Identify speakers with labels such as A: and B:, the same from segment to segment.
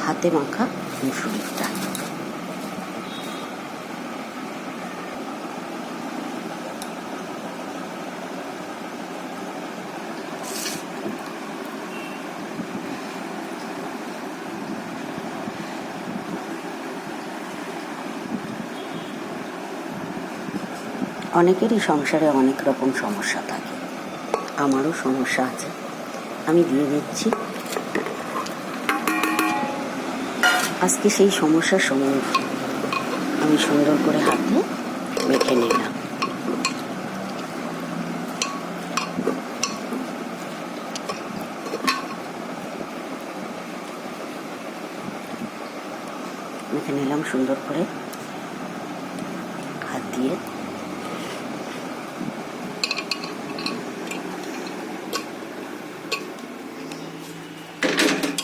A: হাতে মাখা মুসুরির ডাল। অনেকেরই সংসারে অনেক রকম সমস্যা থাকে, আমারও সমস্যা আছে। আমি দিয়ে দিচ্ছি। আজকে সেই সমস্যার সম্মুখীন আমি সুন্দর করে হাতে মেখে নিলাম। মেখে নিলাম সুন্দর করে হাত দিয়ে।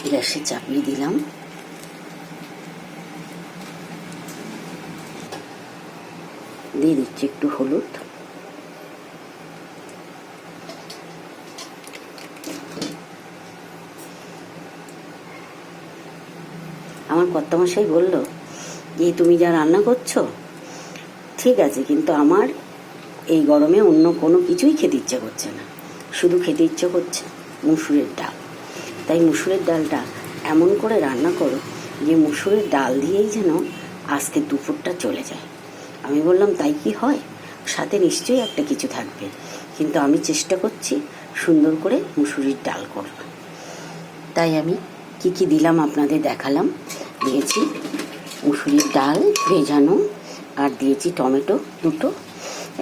A: গ্যাসে চাপিয়ে দিলাম। দিয়ে দিচ্ছি একটু হলুদ, আমার কর্তামশাই বলল যে তুমি যা রান্না করছো ঠিক আছে, কিন্তু আমার এই গরমে অন্য কোনো কিছুই খেতে ইচ্ছে করছে না, শুধু খেতে ইচ্ছে করছে মুসুরের ডাল। তাই মুসুরের ডালটা এমন করে রান্না করো যে মুসুরের ডাল দিয়েই যেন আজকে দুপুরটা চলে যায়। আমি বললাম তাই কি হয়, সাথে নিশ্চয়ই একটা কিছু থাকবে, কিন্তু আমি চেষ্টা করছি সুন্দর করে মুসুরির ডাল করব। তাই আমি কি কি দিলাম আপনাদের দেখালাম। দিয়েছি মুসুরির ডাল ভেজানো, আর দিয়েছি টমেটো দুটো,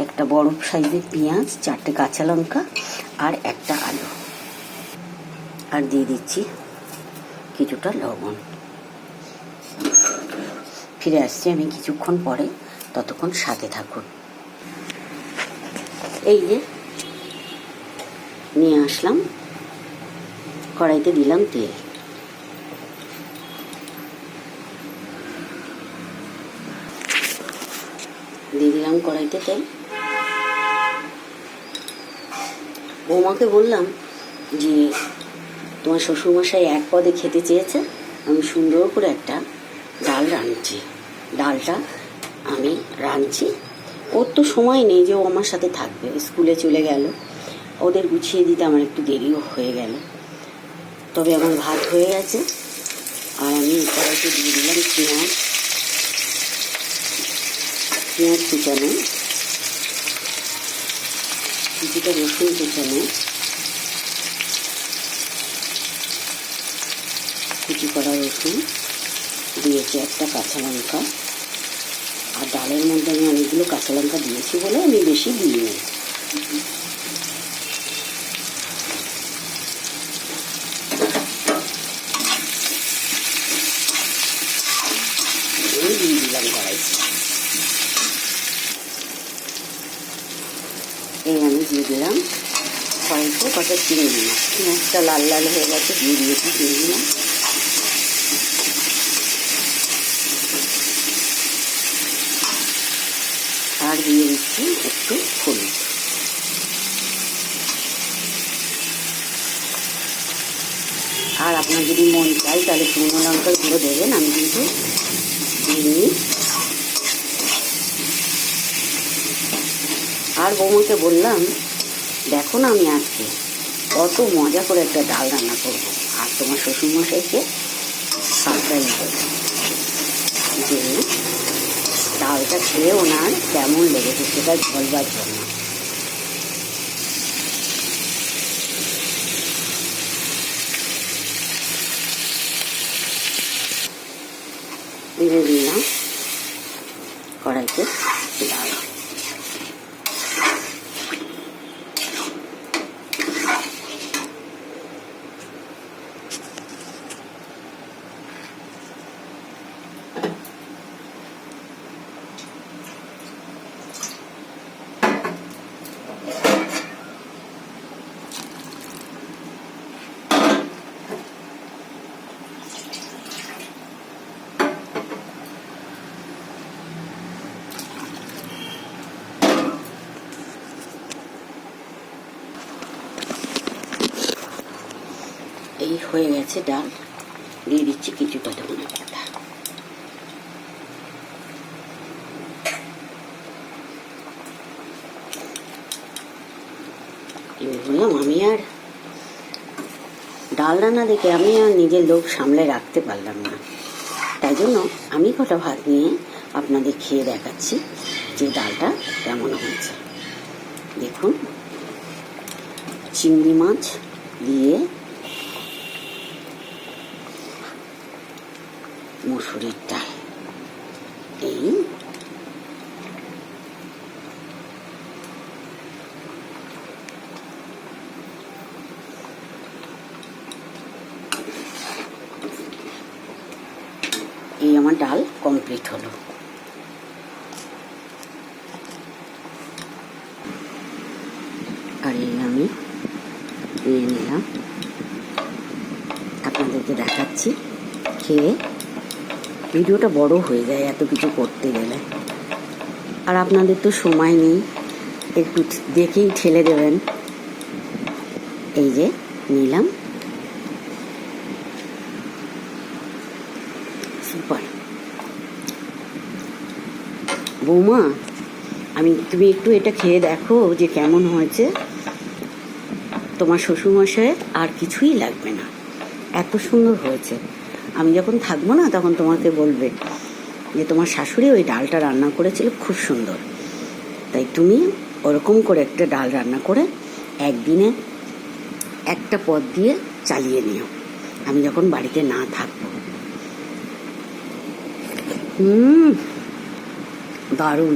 A: একটা বড় সাইজের পেঁয়াজ, 4টে কাঁচা লঙ্কা, আর একটা আলু, আর দিয়ে দিচ্ছি কিছুটা লবণ। ফিরে আসছি আমি কিছুক্ষণ পরে, ততক্ষণ সাথে থাকুন। এই যে নিয়ে আসলাম, কড়াইতে দিলাম তেল, দিয়ে দিলাম কড়াইতে তেল। বৌমাকে বললাম যে তোমার শ্বশুরমশাই এক পদে খেতে চেয়েছে, আমি সুন্দর করে একটা ডাল রাঁধছি। ডালটা আমি রাঁধছি, ওর তো সময় নেই যে ও আমার সাথে থাকবে, স্কুলে চলে গেল, ওদের গুছিয়ে দিতে আমার একটু দেরিও হয়ে গেল। তবে আমার ভাত হয়ে গেছে, আর আমি কড়াইতে দিয়ে দিলাম পেঁয়াজ কুচানো, কিছুটা রসুন কুচানো, কুচি করা রসুন, দিয়েছি একটা কাঁচা লঙ্কা। আর ডালের মধ্যে আমি অনেকগুলো কাঁচা লঙ্কা দিয়েছি বলে আমি বেশি দিইনি। দিয়ে দিলাম কড়াইতে। এই আমি দিয়ে দিলাম কড়াইতে কটা চিংড়ি মাছ, পেঁয়াজটা লাল লাল হয়ে গেছে, দিয়ে দিয়েছি চিংড়ি মাছ। আর দিয়ে দিচ্ছি একটু হলুদ। আর আপনার যদি মন চাই তাহলে শুকনো লঙ্কার গুঁড়ো দেবেন, আমি কিন্তু দিইনি। আর বৌমাকে বললাম দেখো না আমি আজকে কত মজা করে একটা ডাল রান্না করব, আর তোমার শ্বশুরমশাইকে সারপ্রাইজ দেবো যে ডালটা খেয়ে ওনার কেমন লেগেছে সেটা বলবার জন্য। দিয়ে দিলাম কড়াইতে ডাল। এই হয়ে গেছে ডাল, দিয়ে দিচ্ছি কিছুটা ধনে পাতা। বললাম আমি আর ডাল রান্না দেখে আমি আর নিজের লোভ সামলে রাখতে পারলাম না, তাই জন্য আমি কটা ভাত নিয়ে আপনাদের খেয়ে দেখাচ্ছি যে ডালটা কেমন হয়েছে। দেখুন, চিংড়ি মাছ দিয়ে মসুরির ডাল, এই আমার ডাল কমপ্লিট হলো। আর এই আমি নিয়ে নিলাম, আপনাদেরকে দেখাচ্ছি খেয়ে। ভিডিওটা বড় হয়ে যায় এত কিছু করতে গেলে, আর আপনাদের তো সময় নেই, একটু দেখেই ঠেলে দেবেন। এই যে নিলাম, সুপার। বৌমা, তুমি একটু এটা খেয়ে দেখো যে কেমন হয়েছে। তোমার শ্বশুরমশাই আর কিছুই লাগবে না, এত সুন্দর হয়েছে। আমি যখন থাকবো না তখন তোমাকে বলবে যে তোমার শাশুড়ি ওই ডালটা রান্না করেছিল, খুব সুন্দর। তাই তুমি ওরকম করে একটা ডাল রান্না করে একদিনে একটা পদ দিয়ে চালিয়ে নিও, আমি যখন বাড়িতে না থাকবো। দারুণ।